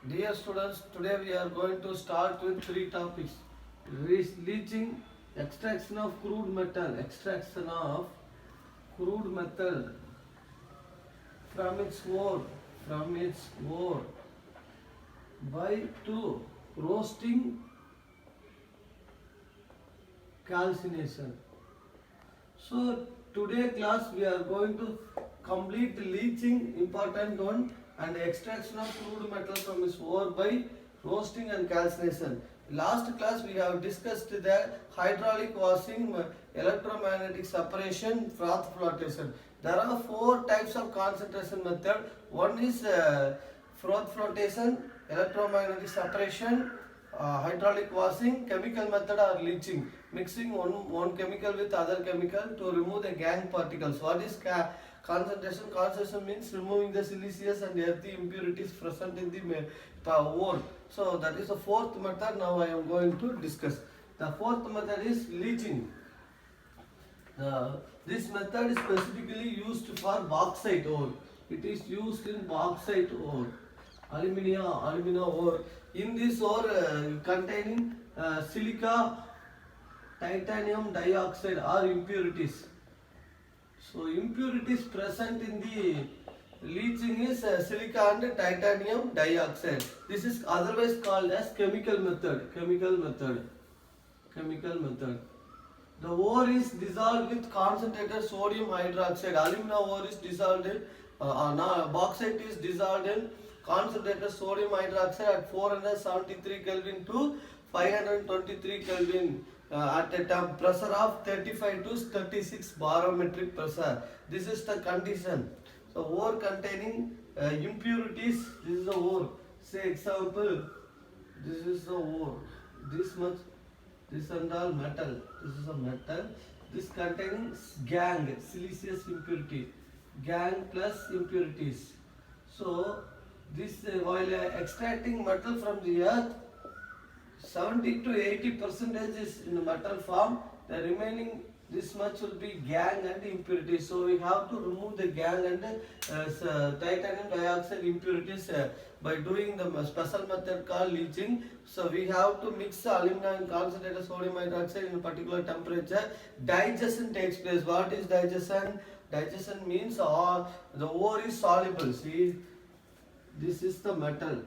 Dear students, today we are going to start with three topics. Leaching, extraction of crude metal, from its ore, by two, roasting, calcination. So today class we are going to complete the leaching, important one, and extraction of crude metal from its ore by roasting and calcination. Last class we have discussed the hydraulic washing, electromagnetic separation, froth flotation. There are four types of concentration method. One is froth flotation, electromagnetic separation, hydraulic washing, chemical method or leaching, mixing one chemical with other chemical to remove the gang particles. What is concentration? Concentration means removing the siliceous and earthy impurities present in the ore. So that is the fourth method. Now I am going to discuss. The fourth method is leaching. This method is specifically used for bauxite ore. It is used in bauxite ore, alumina ore. In this ore containing silica, titanium dioxide or impurities. So impurities present in the leaching is silica and titanium dioxide. This is otherwise called as chemical method. The ore is dissolved with concentrated sodium hydroxide. Alumina ore is dissolved in, bauxite is dissolved in concentrated sodium hydroxide at 473 Kelvin to 523 Kelvin at a pressure of 35 to 36 barometric pressure. This is the condition. So ore containing impurities. This is the ore. Say example. This is the ore. This much. This and all metal. This is a metal. This containing gang, siliceous impurity. Gang plus impurities. So this while extracting metal from the earth, 70 to 80% is in the metal form. The remaining this much will be gang and impurities. So we have to remove the gang and titanium dioxide impurities by doing the special method called leaching. So we have to mix alumina and concentrated sodium hydroxide in a particular temperature. Digestion takes place. What is digestion? Digestion means the ore is soluble. See, this is the metal.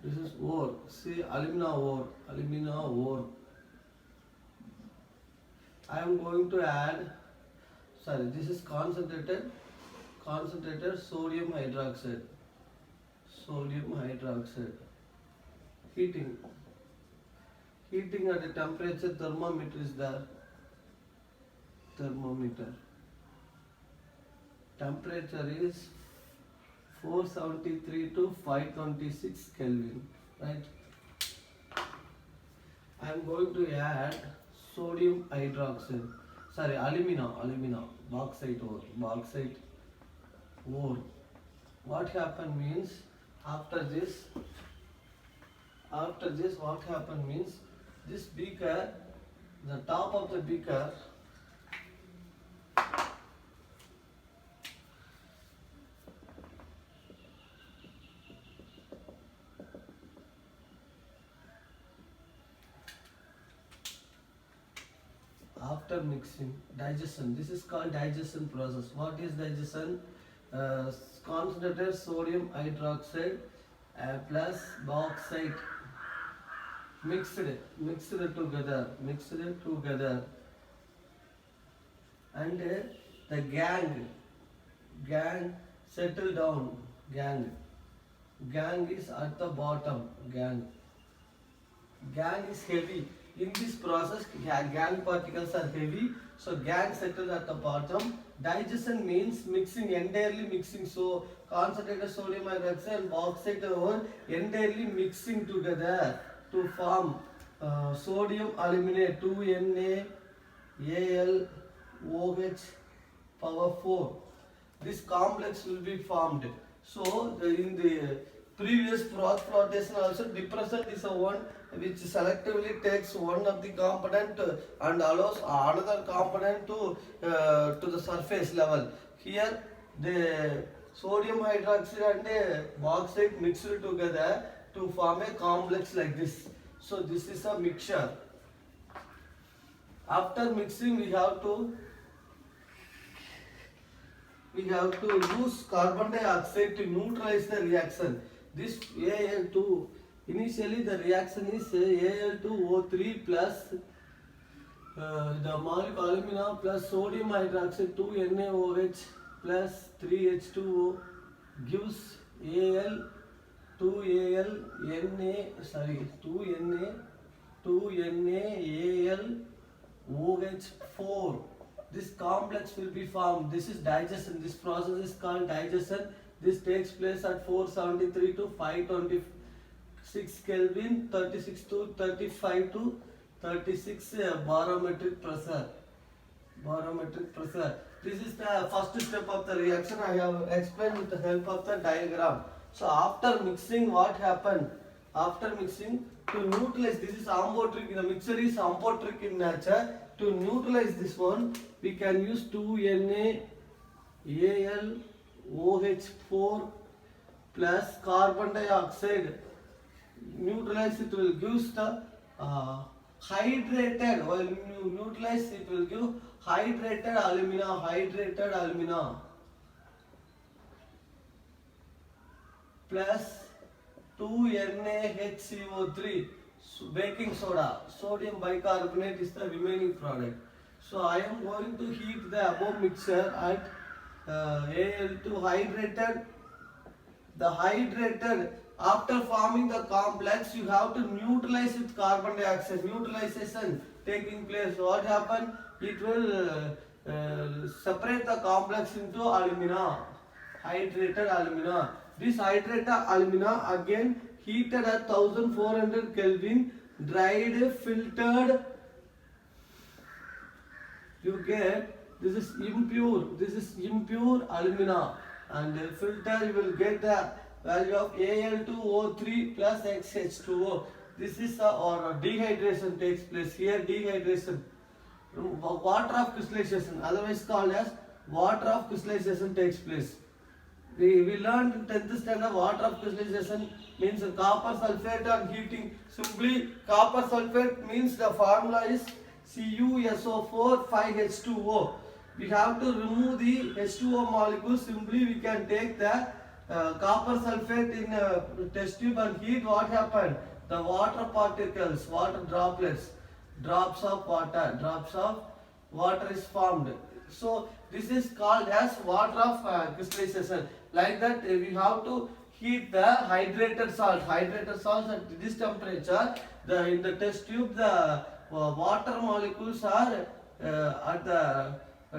This is ore. See, alumina ore. I am going to add, this is concentrated sodium hydroxide. Heating at a temperature, thermometer is there. Temperature is 473 to 526 Kelvin, right? I am going to add sodium hydroxide, alumina, bauxite ore. What happened means, after this what happened means, this beaker, the top of the beaker, after mixing, digestion. This is called digestion process. What is digestion? Concentrated sodium hydroxide plus bauxite mixed together, and the gang settle down. Gang is at the bottom. Gang is heavy. In this process, gang particles are heavy, so gang settles at the bottom. Digestion means entirely mixing. So concentrated sodium hydroxide and bauxite ore entirely mixing together to form sodium aluminate, 2NaAlOH power 4. This complex will be formed. So in the previous froth flotation also, depressant is a one which selectively takes one of the component and allows another component to the surface level. Here the sodium hydroxide and bauxite mixed together to form a complex like this. So this is a mixture. After mixing, we have to use carbon dioxide to neutralize the reaction. This Al2, initially the reaction is Al2O3 plus the molecule alumina plus sodium hydroxide 2NaOH plus 3H2O gives Al 2NaAlOH4. This complex will be formed. This is digestion. This process is called digestion. This takes place at 473 to 526 Kelvin, 36 to 35 to 36 barometric pressure. This is the first step of the reaction. I have explained with the help of the diagram. So after mixing, what happened? After mixing, to neutralize, this is amphoteric. The mixture is amphoteric in nature. To neutralize this one, we can use 2NaAlOH4 plus carbon dioxide. Neutralize, it will give the hydrated. While you neutralize, it will give hydrated alumina plus 2NaHCO3, baking soda, sodium bicarbonate is the remaining product. So I am going to heat the above mixture at Al2 hydrated. The hydrated, after forming the complex, you have to neutralize with carbon dioxide. Neutralization taking place. What happened? It will separate the complex into alumina, hydrated alumina. This hydrated alumina again heated at 1400 Kelvin, dried, filtered. You get this is impure alumina, and filter you will get the value of Al2O3 plus XH2O. This is or dehydration takes place here. Dehydration, water of crystallization, otherwise called as water of crystallization takes place. We learned in 10th standard water of crystallization means copper sulfate on heating. Simply copper sulfate means the formula is CuSO4 5H2O. We have to remove the H2O molecule. Simply we can take the copper sulfate in a test tube and heat. What happened? The water particles, water droplets, drops of water is formed. So this is called as water of crystallization. Like that, we have to heat the hydrated salt. Hydrated salt at this temperature. In the test tube, the water molecules are at the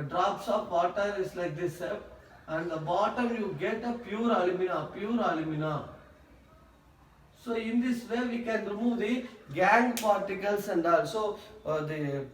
drops of water is like this, and the bottom you get a pure alumina. So in this way we can remove the gangue particles and also the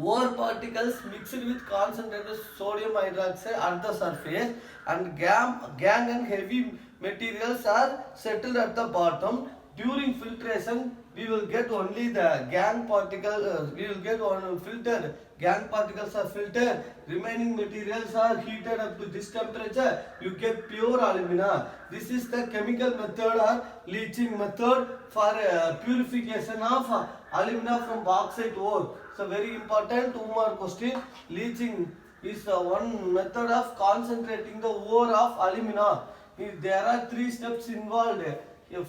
ore particles mixed with concentrated sodium hydroxide at the surface, and gangue and heavy materials are settled at the bottom. During filtration, we will get only the gangue particle. We will get on filtered. Gangue particles are filtered. Remaining materials are heated up to this temperature. You get pure alumina. This is the chemical method or leaching method for purification of alumina from bauxite ore. So very important 2 more question. Leaching is one method of concentrating the ore of alumina. There are 3 steps involved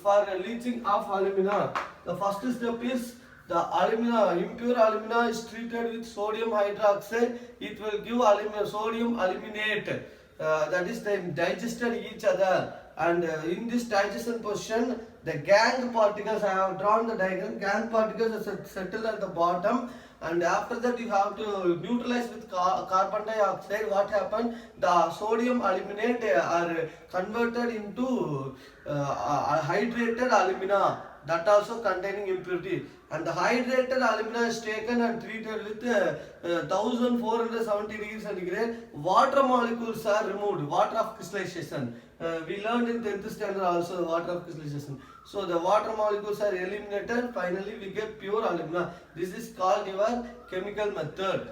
for leaching of alumina. The first step is the alumina, impure alumina is treated with sodium hydroxide. It will give sodium aluminate. That is, they digested each other. And in this digestion position, the gangue particles, I have drawn the diagram, gangue particles are settled at the bottom. And after that you have to neutralize with carbon dioxide. What happened? The sodium aluminate are converted into hydrated alumina, that also containing impurity. And the hydrated alumina is taken and treated with 1470 degrees centigrade. Water molecules are removed, water of crystallization. We learned in 10th standard also water of crystallization. So the water molecules are eliminated. Finally we get pure alumina. This is called your chemical method.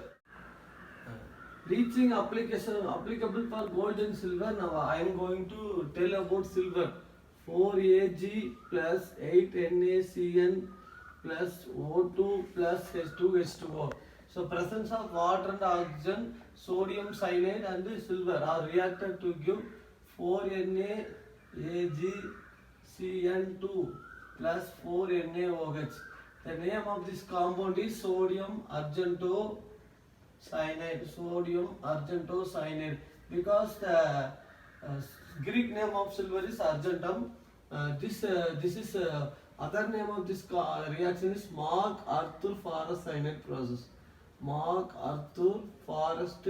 Leaching application applicable for gold and silver. Now I am going to tell about silver. 4Ag plus 8NaCN plus O2 plus H2H2O. So presence of water and oxygen, sodium cyanide and silver are reacted to give 4NaAgCN2 plus 4NaOH. The name of this compound is sodium argentocyanide. Sodium argentocyanide, because the Greek name of silver is argentum. This is other name of this reaction is McArthur Forest cyanide process. McArthur Forest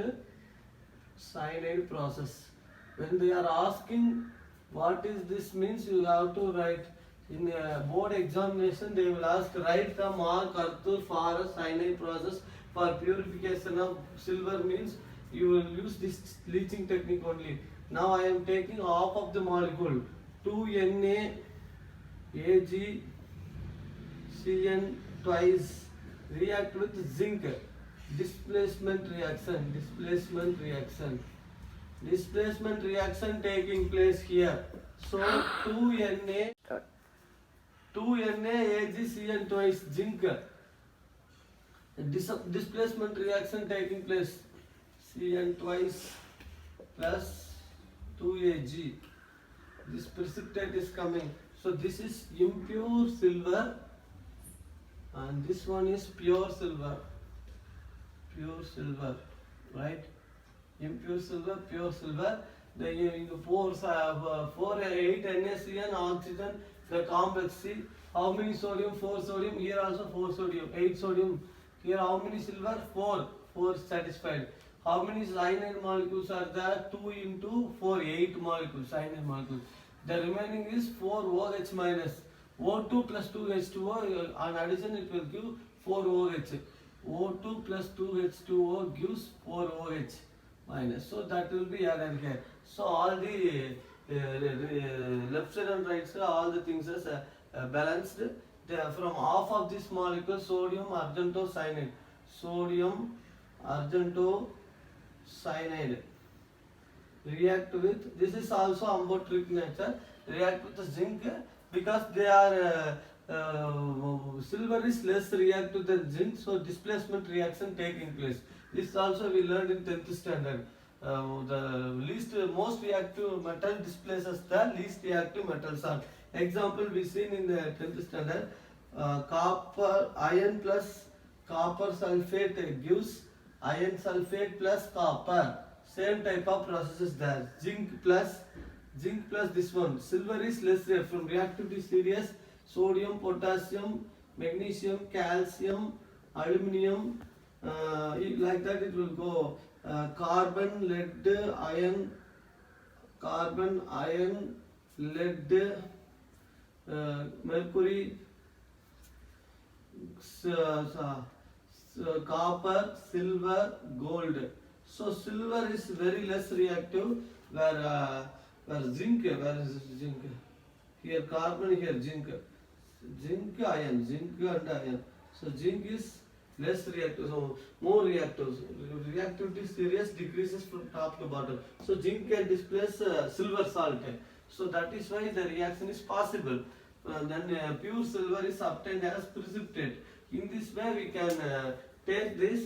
cyanide process. When they are asking what is this means, you have to write. In a board examination, they will ask, write the McArthur Forest cyanide process for purification of silver, means you will use this leaching technique only. Now I am taking half of the molecule, 2NaAgCN twice, react with zinc, displacement reaction taking place here. So 2NaAgCN twice, zinc, displacement reaction taking place, Cn twice plus 2Ag. This precipitate is coming. So this is impure silver and this one is pure silver. Right? Impure silver, pure silver. The 8 NaCN oxygen, the complex. See how many sodium? 4 sodium. Here also 4 sodium, 8 sodium. Here how many silver? 4 satisfied. How many cyanide molecules are there? 2 into 4, 8 molecules, cyanide molecules. The remaining is 4 OH minus. O2 plus 2H2O, on addition it will give 4 OH. O2 plus 2H2O gives 4 OH minus. So that will be added here. So all the left side and right side, all the things is balanced. From half of this molecule, sodium argentocyanide react with, this is also amphoteric nature, react with the zinc, because they are silver is less reactive than zinc, so displacement reaction taking place. This also we learned in 10th standard. The most reactive metal displaces the least reactive metal salt. Example we seen in the 10th standard. Iron plus copper sulfate gives iron sulfate plus copper. Same type of process is there. Zinc plus this one. Silver is less from reactivity series. Sodium, potassium, magnesium, calcium, aluminium. Like that it will go. Carbon, lead, iron, lead, mercury, copper, silver, gold. So silver is very less reactive, where zinc, where is zinc? Here carbon, here zinc, iron, zinc and iron. So zinc is less reactive, so more reactive. Reactivity series decreases from top to bottom. So zinc can displace silver salt. So that is why the reaction is possible. Then pure silver is obtained as precipitate. In this way we can take this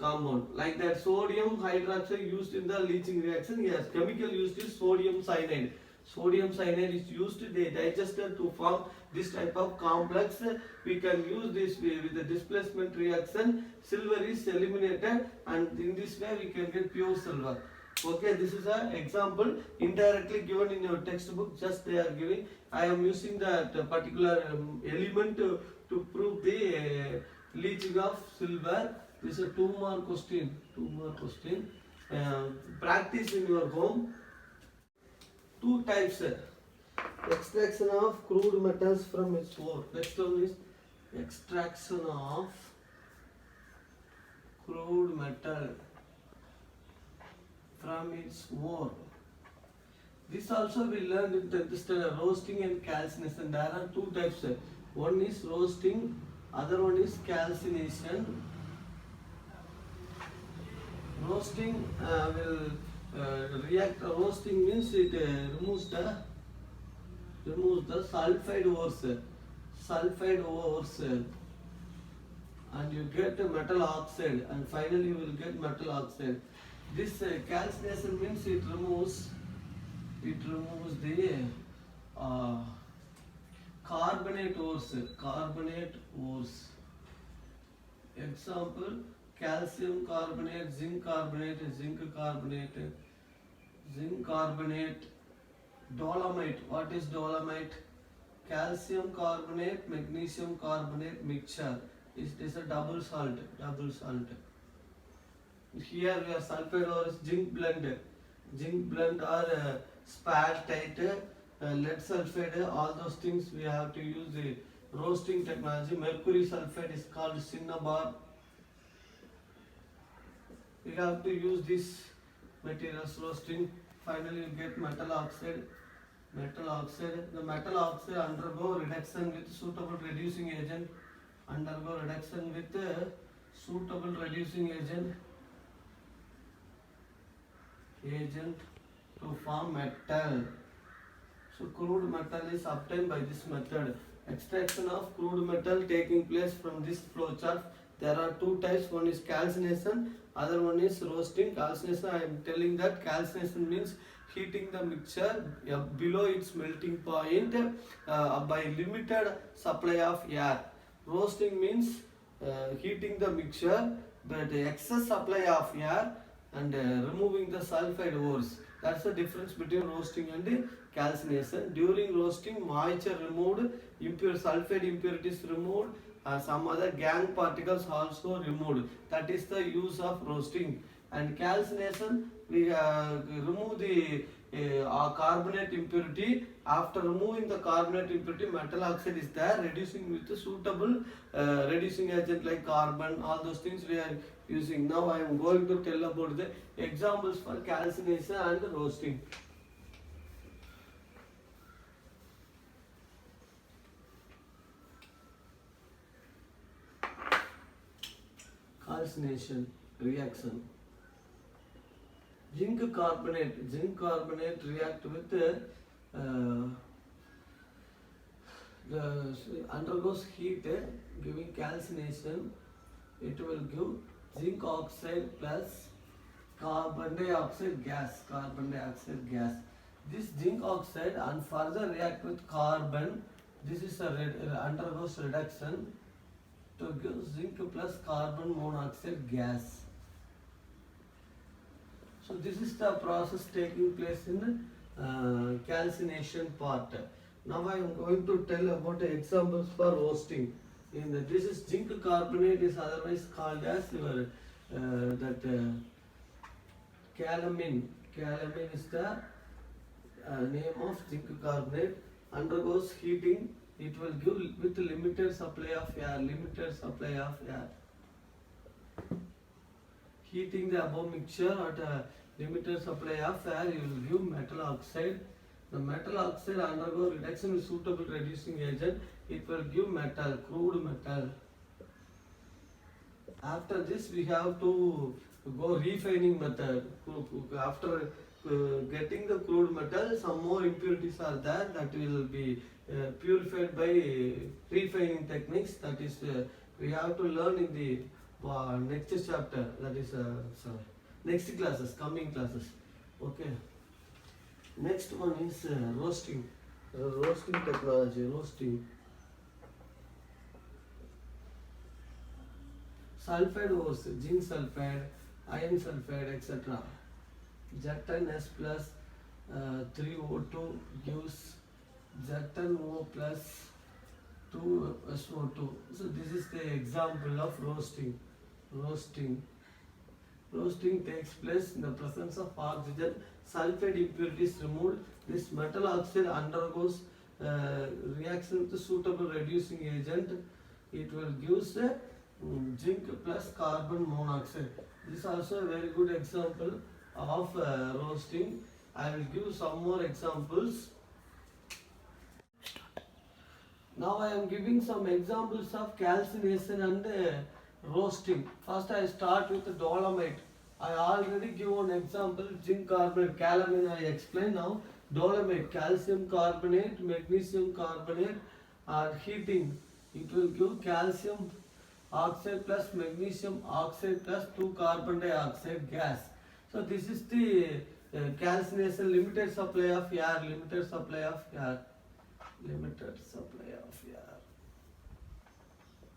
compound. Like that, sodium hydroxide used in the leaching reaction. Yes, chemical used is sodium cyanide. Sodium cyanide is used, they digested to form this type of complex. We can use this with the displacement reaction. Silver is eliminated, and in this way we can get pure silver. Okay, this is an example indirectly given in your textbook. Just they are giving. I am using that particular element to prove the leaching of silver. This is a 2 more question. Practice in your home. 2 types. Extraction of crude metals from its ore. Next one is extraction of crude metal from its ore. This also we learned in 10th standard, roasting and calcination. There are 2 types. One is roasting, other one is calcination. roasting will react. Roasting means it removes the sulfide ores, and you get metal oxide, and finally you will get metal oxide. This calcination means it removes the uh, carbonate ores. Example: calcium carbonate, zinc carbonate, dolomite. What is dolomite? Calcium carbonate, magnesium carbonate mixture. It is a double salt. Here we have sulfide ores, zinc blend or spatite, lead sulfide. All those things we have to use the roasting technology. Mercury sulfide is called cinnabar. We have to use these materials roasting. Finally, you get metal oxide. The metal oxide undergo reduction with suitable reducing agent. To form metal. So crude metal is obtained by this method. Extraction of crude metal taking place from this flow chart. There are two types. One is calcination, other one is roasting. Calcination, I am telling that calcination means heating the mixture below its melting point by limited supply of air. Roasting means heating the mixture but excess supply of air and removing the sulfide ores. That's the difference between roasting and calcination. During roasting, moisture removed, sulfide impurities removed, some other gangue particles also removed. That is the use of roasting. And calcination, we remove the carbonate impurity. After removing the carbonate impurity, metal oxide is there, reducing with a suitable reducing agent like carbon. All those things we are using. Now I am going to tell about the examples for calcination and roasting. Calcination reaction. Zinc carbonate react with undergoes heat, giving calcination. It will give zinc oxide plus carbon dioxide gas. This zinc oxide and further react with carbon. This is undergoes reduction to give zinc plus carbon monoxide gas. So this is the process taking place in calcination part. Now I am going to tell about the examples for roasting. This is zinc carbonate is otherwise called as calamine. Calamine is the name of zinc carbonate. Undergoes heating. It will give with limited supply of air. Heating the above mixture at a limited supply of air, you will give metal oxide. The metal oxide undergo reduction with suitable reducing agent. It will give metal, crude metal. After this, we have to go refining method. After getting the crude metal, some more impurities are there that will be purified by refining techniques. That is, we have to learn in the next chapter. That is next classes, coming classes. Okay. Next one is roasting. Roasting technology. Sulfide ores, zinc sulfide, iron sulfide, etc. Zn plus 3O2 gives Zn plus 2SO2. So this is the example of roasting. Roasting takes place in the presence of oxygen. Sulfide impurities removed. This metal oxide undergoes reaction with suitable reducing agent. It will give zinc plus carbon monoxide. This is also a very good example of roasting. I will give some more examples. Now I am giving some examples of calcination and roasting. First I start with dolomite. I already give one example, zinc carbonate, calamine I explained now. Dolomite, calcium carbonate, magnesium carbonate are heating. It will give calcium oxide plus magnesium oxide plus 2 carbon dioxide gas. So this is the calcination, limited supply of air, limited supply of air, limited supply of air.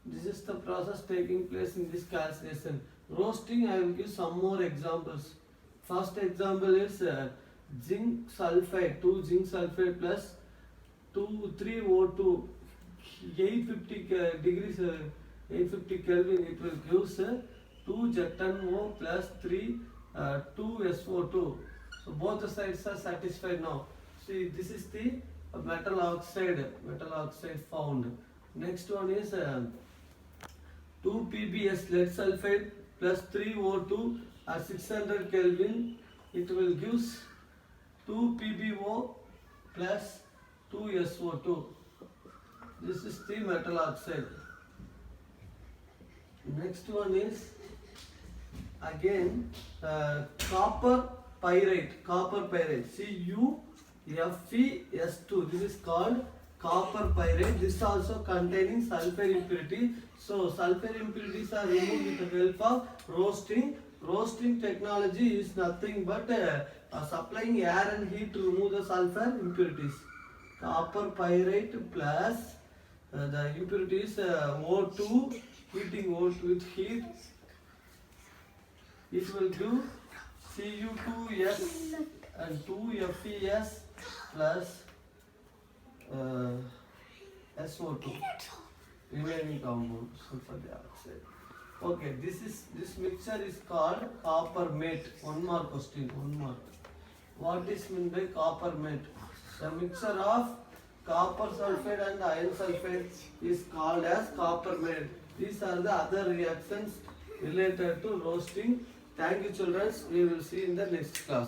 This is the process taking place in this calcination. Roasting, I will give some more examples. First example is zinc sulfide, 2 zinc sulfide plus 3 O2, 850 degrees, 850 Kelvin, it will give 2 ZnO plus 3 2 SO2. So both the sides are satisfied now. See, this is the metal oxide found. Next one is 2 PbS, lead sulfide plus 3 O2 at 600 Kelvin. It will give 2 PbO plus 2 SO2. This is the metal oxide. Next one is again copper pyrite. CuFeS2. This is called copper pyrite. This also containing sulfur impurity. So sulfur impurities are removed with the help of roasting. Roasting technology is nothing but supplying air and heat to remove the sulfur impurities. Copper pyrite plus the impurities O2, heating O2 with heat. It will give Cu2S and 2FeS plus SO2, remaining compound, sulfur dioxide. Okay, this mixture is called copper mate. One more question. What is meant by copper mate? The mixture of copper sulfide and iron sulfide is called as copper mate. These are the other reactions related to roasting. Thank you, children. We will see in the next class.